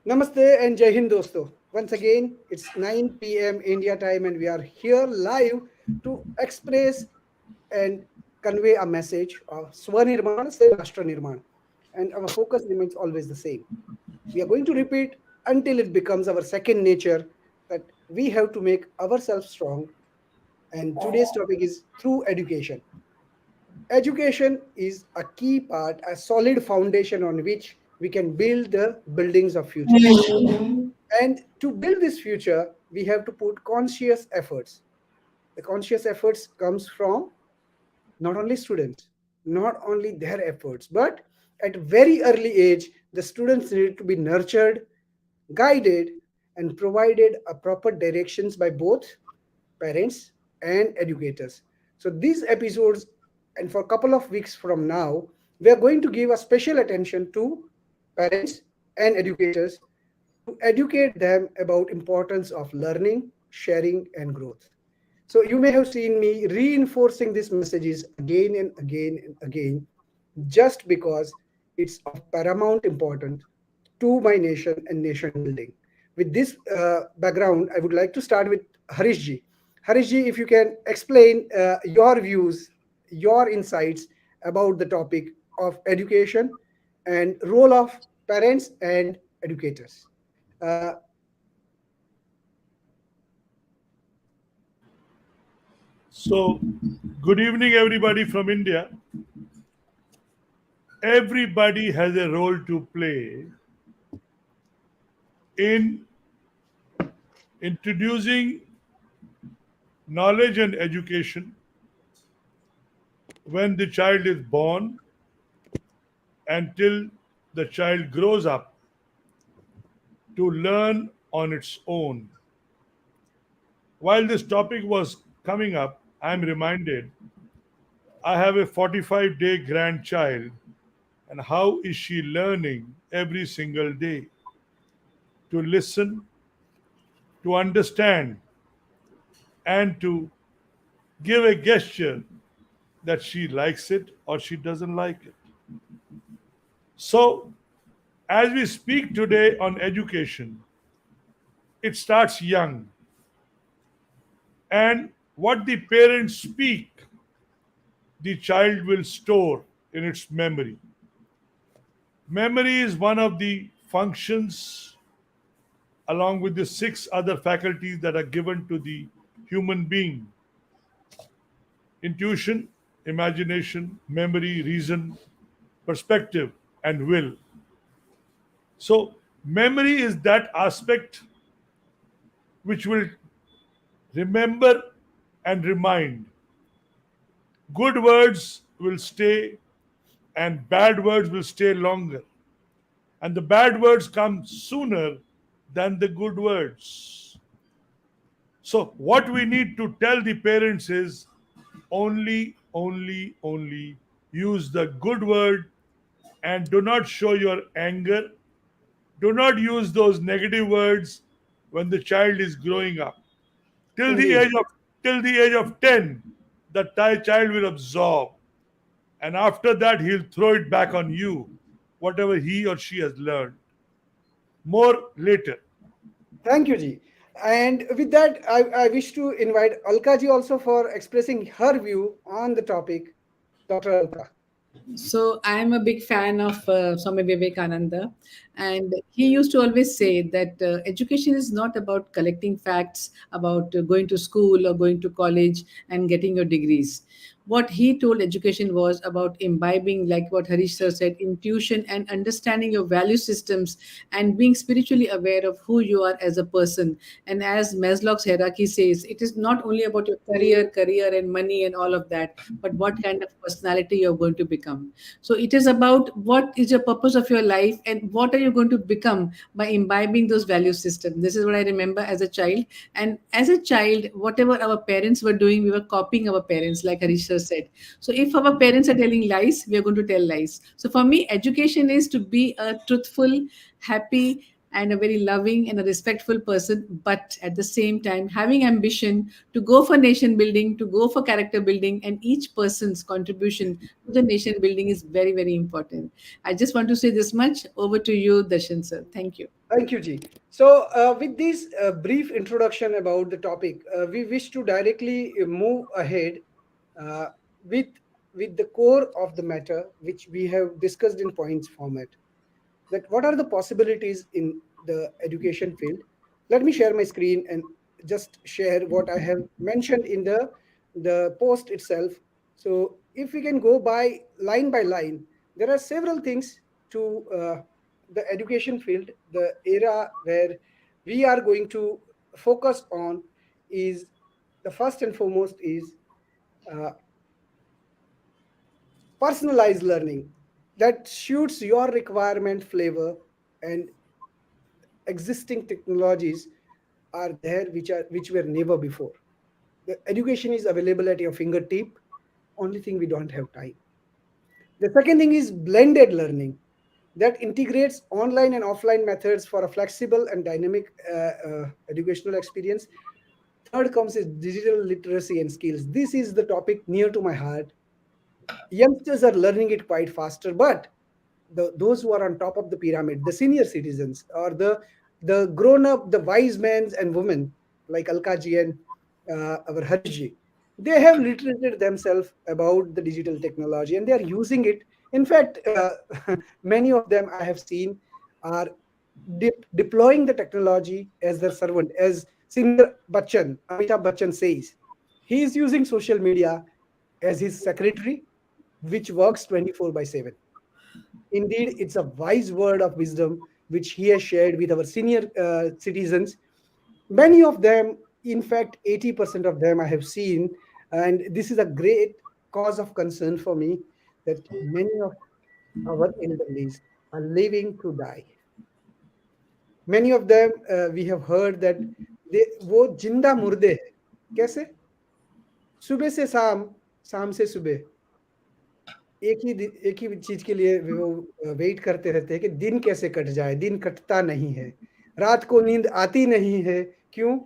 Namaste and Jai Hind dosto. Once again, it's 9 p.m. India time and we are here live to express and convey a message of Swanirman se Rashtra Nirman. And our focus remains always the same. We are going to repeat until it becomes our second nature that we have to make ourselves strong. And today's topic is through education. Education is a key part, a solid foundation on which we can build the buildings of future. And to build this future, we have to put conscious efforts. The conscious efforts comes from not only students, not only their efforts, but at very early age, the students need to be nurtured, guided, and provided a proper directions by both parents and educators. So these episodes, and for a couple of weeks from now, we are going to give a special attention to parents and educators to educate them about importance of learning, sharing, and growth. So you may have seen me reinforcing these messages again and again and again, just because it's of paramount importance to my nation and nation building. With this background, I would like to start with Harishji. Harishji, if you can explain your views, your insights about the topic of education and role of parents and educators. Uh, So, good evening, everybody from India. Everybody has a role to play in introducing knowledge and education when the child is born until the child grows up to learn on its own. While this topic was coming up, I'm reminded I have a 45-day grandchild, and how is she learning every single day to listen, to understand, and to give a gesture that she likes it or she doesn't like it. So, as we speak today on education, it starts young. And what the parents speak, the child will store in its memory. Memory is one of the functions, along with the six other faculties that are given to the human being: intuition, imagination, memory, reason, perspective, and will. So, memory is that aspect which will remember and remind. Good words will stay, and bad words will stay longer. And the bad words come sooner than the good words. So, what we need to tell the parents is only use the good word and do not show your anger. Do not use those negative words when the child is growing up. Till the Indeed. age of till the age of 10, the child will absorb, and after that he'll throw it back on you, whatever he or she has learned. More later. Thank you, Ji. And with that, I wish to invite Alka Ji also for expressing her view on the topic. Dr. Alka. So I am a big fan of Swami Vivekananda, and he used to always say that education is not about collecting facts, about going to school or going to college and getting your degrees. What he told education was about imbibing, like what Harish sir said, intuition and understanding your value systems and being spiritually aware of who you are as a person. And as Maslow's hierarchy says, it is not only about your career and money and all of that, but what kind of personality you're going to become. So it is about what is your purpose of your life and what are you going to become by imbibing those value systems. This is what I remember as a child. And as a child, whatever our parents were doing, we were copying our parents, like Harisha said. So if our parents are telling lies, we are going to tell lies. So for me, education is to be a truthful, happy, and a very loving and a respectful person, but at the same time having ambition to go for nation building, to go for character building, and each person's contribution to the nation building is very, very important. I just want to say this much. Over to you, Darshan sir. Thank you. Thank you, Ji. So, with this brief introduction about the topic, we wish to directly move ahead uh, with with the core of the matter, which we have discussed in points format. That what are the possibilities in the education field? Let me share my screen and just share what I have mentioned in the post itself. So, if we can go by line, there are several things to the education field. The era where we are going to focus on is the first and foremost is uh, personalized learning that suits your requirement flavor, and existing technologies are there which were never before. The education is available at your fingertip. Only thing, we don't have time. The second thing is blended learning that integrates online and offline methods for a flexible and dynamic educational experience. Third comes is digital literacy and skills. This is the topic near to my heart. Youngsters are learning it quite faster, but those who are on top of the pyramid, the senior citizens, or the grown up, the wise men and women like Alkaji and our Harishji, they have literated themselves about the digital technology and they are using it. In fact, many of them I have seen are deploying the technology as their servant, as senior Bachchan, Amitabh Bachchan says. He is using social media as his secretary, which works 24 by 7. Indeed, it's a wise word of wisdom which he has shared with our senior citizens. Many of them, in fact, 80% of them I have seen, and this is a great cause of concern for me that many of our elderlies are living to die. Many of them, we have heard that वो जिंदा मुर्दे हैं. कैसे? सुबह से शाम, शाम से सुबह, एक ही चीज के लिए वो वेट करते रहते हैं कि दिन कैसे कट जाए. दिन कटता नहीं है, रात को नींद आती नहीं है. क्यों?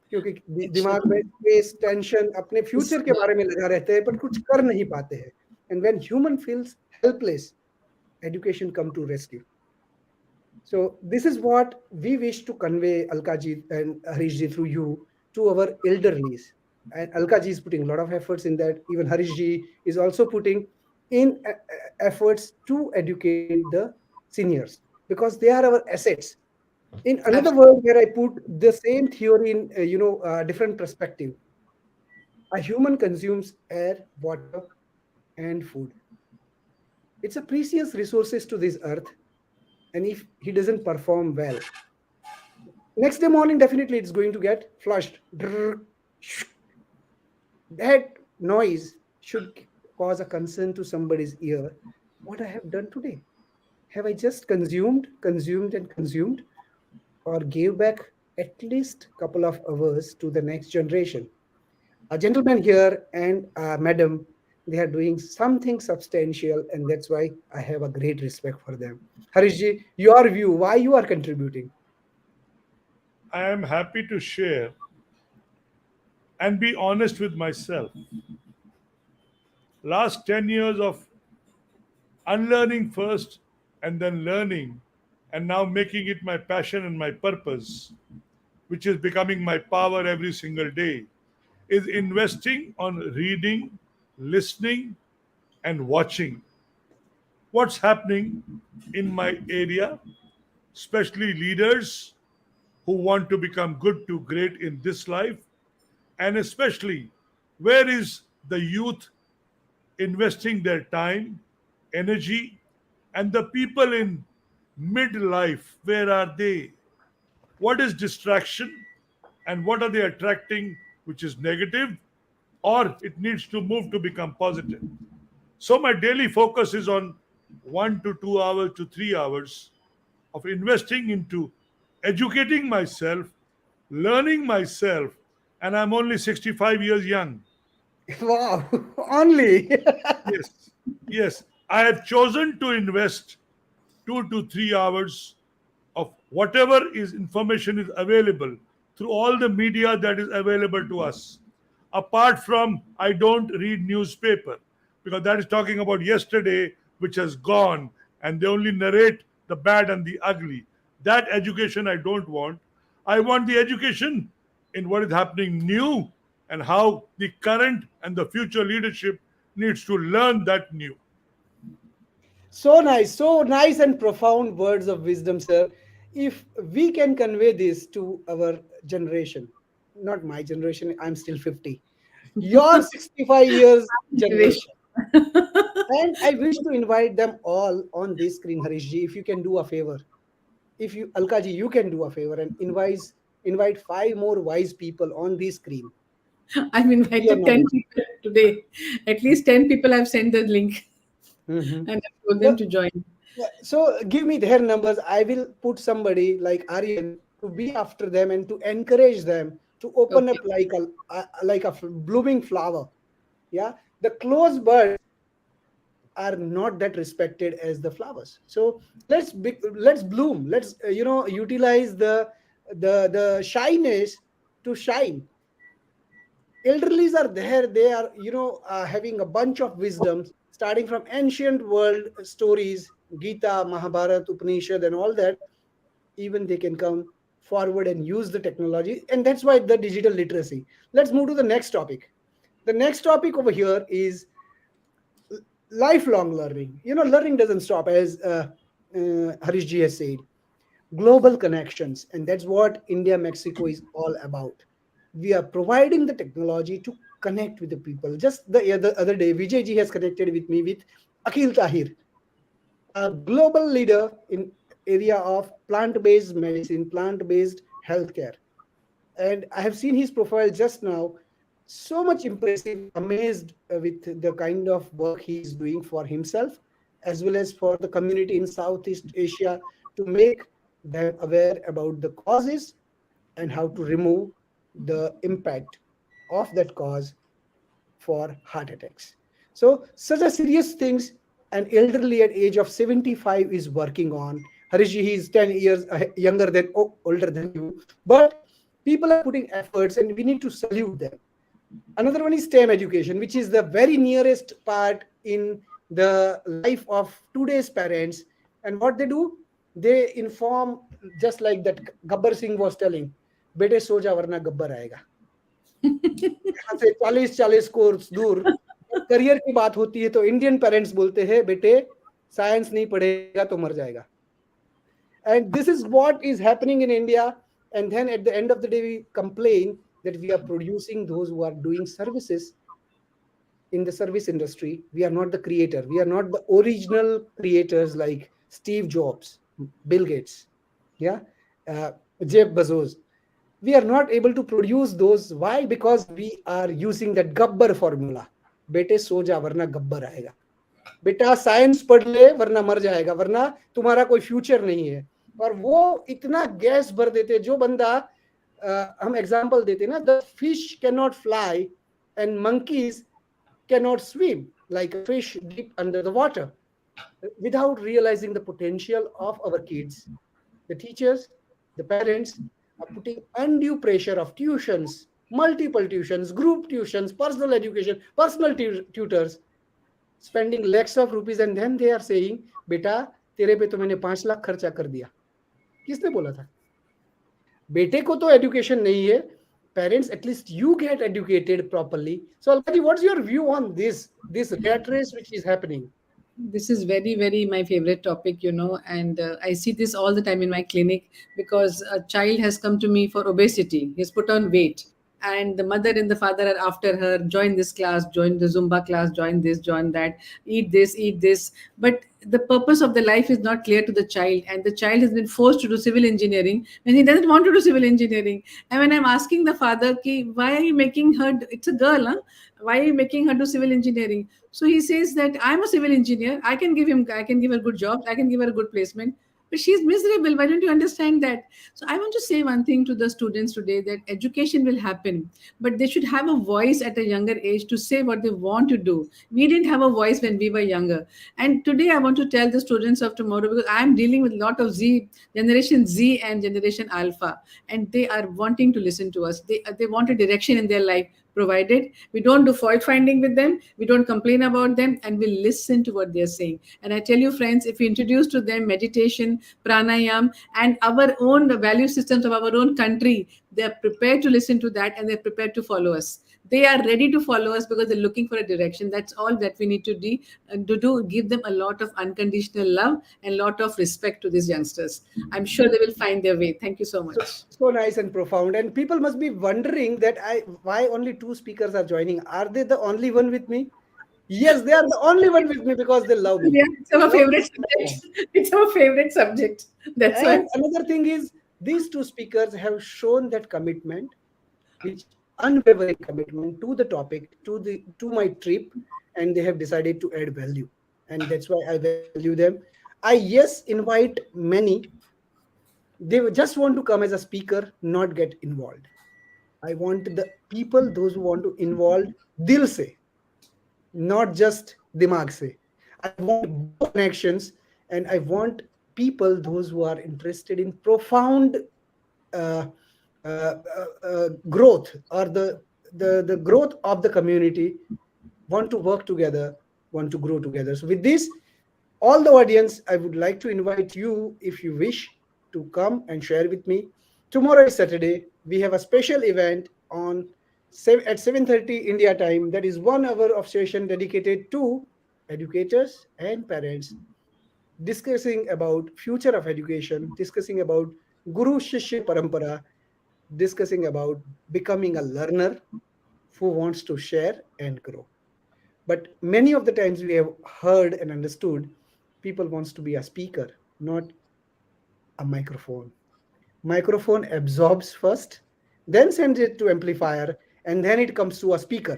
क्योंकि दिमाग में स्ट्रेस, टेंशन, अपने फ्यूचर के बारे में लगा रहते हैं, पर कुछ कर नहीं पाते हैं. And when human feels helpless, education come to rescue. So this is what we wish to convey, Alkaji and Harishji, through you to our elderlies. And Alkaji is putting a lot of efforts in that. Even Harishji is also putting in efforts to educate the seniors because they are our assets. In another word, where I put the same theory in different perspective, a human consumes air, water, and food. It's a precious resources to this earth, and if he doesn't perform well, next day morning definitely it's going to get flushed. That noise should cause a concern to somebody's ear. What I have done today? Have I just consumed, or gave back at least couple of hours to the next generation? A gentleman here and a madam, they are doing something substantial, and that's why I have a great respect for them. Harishji, your view, why you are contributing? I am happy to share and be honest with myself. Last 10 years of unlearning first and then learning, and now making it my passion and my purpose, which is becoming my power every single day, is investing on reading, listening, and watching what's happening in my area, especially leaders who want to become good to great in this life, and especially where is the youth investing their time, energy, and the people in midlife, where are they? What is distraction and what are they attracting, which is negative, or it needs to move to become positive? So, my daily focus is on 1 to 2 hours to 3 hours of investing into educating myself, learning myself, and I'm only 65 years young. Wow, only. Yes, yes. I have chosen to invest 2 to 3 hours of whatever is information is available through all the media that is available to us. Apart from, I don't read newspaper because that is talking about yesterday, which has gone, and they only narrate the bad and the ugly. That education I don't want. I want the education in what is happening new and how the current and the future leadership needs to learn that new. So nice and profound words of wisdom, sir. If we can convey this to our generation, not my generation, I'm still 50, your 65 years generation. And I wish to invite them all on this screen, Harishji, if you can do a favor. If you, Alkaji, you can do a favor and invite five more wise people on this screen. I've We are invited not 10 people today. At least 10 people I've sent the link Mhm. and I've told them So, to join. so give me their numbers. I will put somebody like Aryan to be after them and to encourage them to open up Okay. like a blooming flower. Yeah, the closed birds are not that respected as the flowers. So let's bloom. Let's utilize the shyness to shine. Elderlies are there. They are having a bunch of wisdoms starting from ancient world stories, Gita, Mahabharata, Upanishad, and all that. Even they can come forward and use the technology, and that's why the digital literacy. Let's move to the next topic. The next topic over here is lifelong learning. Learning doesn't stop, as Harish ji has said. Global connections, and that's what India Mexico is all about. We are providing the technology to connect with the people. Just the other day, Vijay ji has connected with me with Akhil Tahir, a global leader in area of plant-based medicine, plant-based healthcare. And I have seen his profile just now. So much impressive, amazed with the kind of work he is doing for himself as well as for the community in Southeast Asia to make them aware about the causes and how to remove the impact of that cause for heart attacks. So such a serious things an elderly at age of 75 is working on. Harishji, he is 10 years younger than older than you, but people are putting efforts and we need to salute them. Another one is STEM education, which is the very nearest part in the life of today's parents. And what they do, they inform, just like that Gabbar Singh was telling, बेटे सो जा वरना गब्बर आएगा. यहाँ से 40-40 course दूर career की बात होती है तो इंडियन पेरेंट्स बोलते हैं बेटे साइंस नहीं पढ़ेगा तो मर जाएगा. And this is what is happening in India. And then at the end of the day, we complain that we are producing those who are doing services in the service industry. We are not the creator. We are not the original creators like Steve Jobs, Bill Gates, yeah, Jeff Bezos. We are not able to produce those. Why? Because we are using that Gabbar formula. बेटे सो जा वरना गब्बर आएगा. बेटा science पढ़ ले वरना मर जाएगा, वरना तुम्हारा कोई फ्यूचर नहीं है. और वो इतना गैस भर देते जो बंदा हम एग्जांपल देते ना, the fish can not fly and monkeys cannot swim like a fish deep under the water, without realizing the potential of our kids. The teachers, the parents are putting undue pressure of tuitions, multiple tuitions, group tuitions, personal education, personal tutors, spending lakhs of rupees, and then they are saying, बेटा तेरे पे तो मैंने 5 लाख खर्चा कर दिया. किसने बोला था? बेटे को तो एजुकेशन नहीं है. Parents, at least you get educated properly. So Alkaji, what's your view on this rat race which is happening? This is very, very my favorite topic, and I see this all the time in my clinic because a child has come to me for obesity. He's put on weight, and the mother and the father are after her. Join this class, join the Zumba class, join this, join that, eat this, eat this. But the purpose of the life is not clear to the child, and the child has been forced to do civil engineering when he doesn't want to do civil engineering. And when I'm asking the father, Ki, why are you making her? It's a girl, huh? Why are you making her do civil engineering? So he says that I'm a civil engineer. I can give her good jobs. I can give her a good placement. But she's miserable. Why don't you understand that? So I want to say one thing to the students today, that education will happen, but they should have a voice at a younger age to say what they want to do. We didn't have a voice when we were younger. And today I want to tell the students of tomorrow, because I'm dealing with a lot of Generation Z and Generation Alpha, and they are wanting to listen to us. They want a direction in their life. provided we don't do fault finding with them, we don't complain about them, and we listen to what they're saying. And I tell you, friends, if we introduce to them meditation, pranayam, and our own value systems of our own country, they're prepared to listen to that and they're prepared to follow us. They are ready to follow us because they're looking for a direction. That's all that we need to do. Give them a lot of unconditional love and lot of respect to these youngsters. I'm sure they will find their way. Thank you so much. So nice and profound. And people must be wondering that why only two speakers are joining. Are they the only one with me? Yes, they are the only one with me because they love me. Yeah, it's our Love favorite this platform. subject. It's our favorite subject. That's why. And another thing is, these two speakers have shown that commitment, which unwavering commitment to the topic, to my trip, and they have decided to add value, and that's why I value them. I yes invite many. They just want to come as a speaker, not get involved. I want the people, those who want to involve, dil se, not just dimag se. I want both connections, and I want people, those who are interested in profound uh, growth, or the growth of the community, want to work together, want to grow together. So with this, all the audience, I would like to invite you, if you wish, to come and share with me. Tomorrow is Saturday. We have a special event at 7:30 India time. That is 1 hour of session dedicated to educators and parents, discussing about future of education, discussing about Guru Shishya Parampara, discussing about becoming a learner who wants to share and grow. But many of the times we have heard and understood people wants to be a speaker, not a microphone. Microphone absorbs first, then sends it to amplifier, and then it comes to a speaker.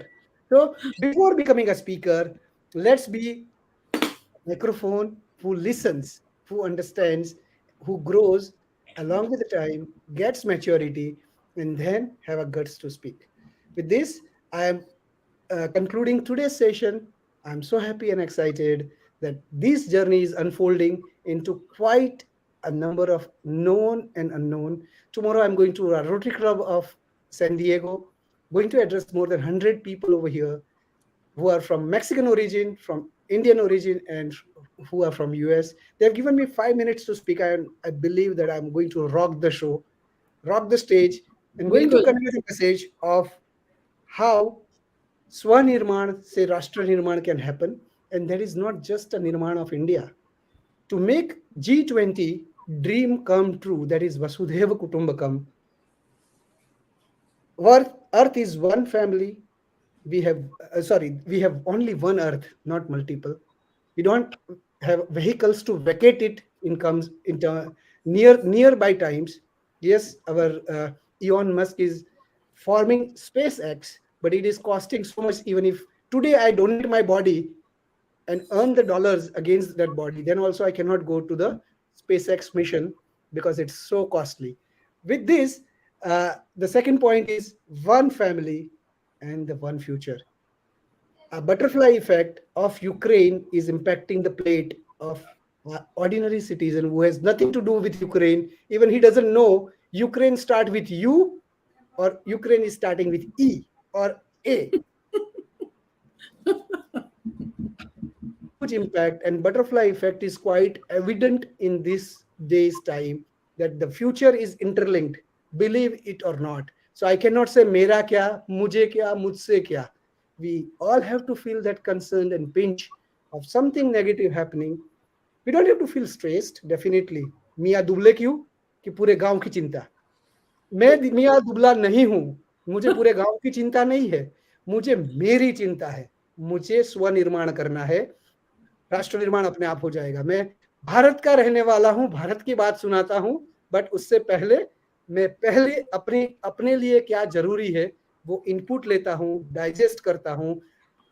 So before becoming a speaker, let's be microphone who listens, who understands, who grows along with the time, gets maturity, and then have a guts to speak. With this, I am concluding today's session. I'm so happy and excited that this journey is unfolding into quite a number of known and unknown. Tomorrow, I'm going to a Rotary Club of San Diego, going to address more than 100 people over here who are from Mexican origin, from Indian origin, and who are from US. They've given me 5 minutes to speak, and I believe that I'm going to rock the show, rock the stage, and going to Bilkul. convey the message of how Swanirman se Rashtra Nirman can happen. And that is not just a Nirman of India. To make G20 dream come true, that is Vasudhaiva Kutumbakam. Earth is one family. We have only one Earth, not multiple. We don't have vehicles to vacate it in comes into nearby times. Yes, our Elon Musk is forming SpaceX, but it is costing so much. Even if today I donate my body and earn the dollars against that body, then also I cannot go to the SpaceX mission because it's so costly. With this, the second point is one family and the one future. A butterfly effect of Ukraine is impacting the plate of ordinary citizen who has nothing to do with Ukraine. Even he doesn't know Ukraine start with U or Ukraine is starting with E or A. Huge impact, and butterfly effect is quite evident in this day's time that the future is interlinked, believe it or not. So I cannot say mera kya, mujhe kya, mujhse kya. We all have to feel that concern and pinch of something negative happening. We don't have to feel stressed, definitely. मियाँ दुबले क्यों कि पूरे गांव की चिंता. मैं मियाँ दुबला नहीं हूं, मुझे पूरे गांव की चिंता नहीं है, मुझे मेरी चिंता है. मुझे स्वनिर्माण करना है, राष्ट्र निर्माण अपने आप हो जाएगा. मैं भारत का रहने वाला हूं, भारत की बात सुनाता हूं, बट उससे पहले मैं पहले अपने लिए क्या जरूरी है वो इनपुट लेता हूं, डाइजेस्ट करता हूं,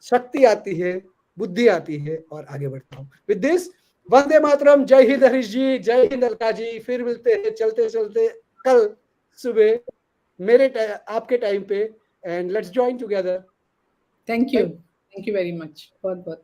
शक्ति आती है, बुद्धि आती है और आगे बढ़ता हूं. With this, Vande Mataram. जय हिंद हरीश जी, जय हिंद अलका जी. फिर मिलते हैं चलते चलते कल सुबह आपके टाइम पे, and let's join together. Thank you. Thank you very much. बहुत बहुत.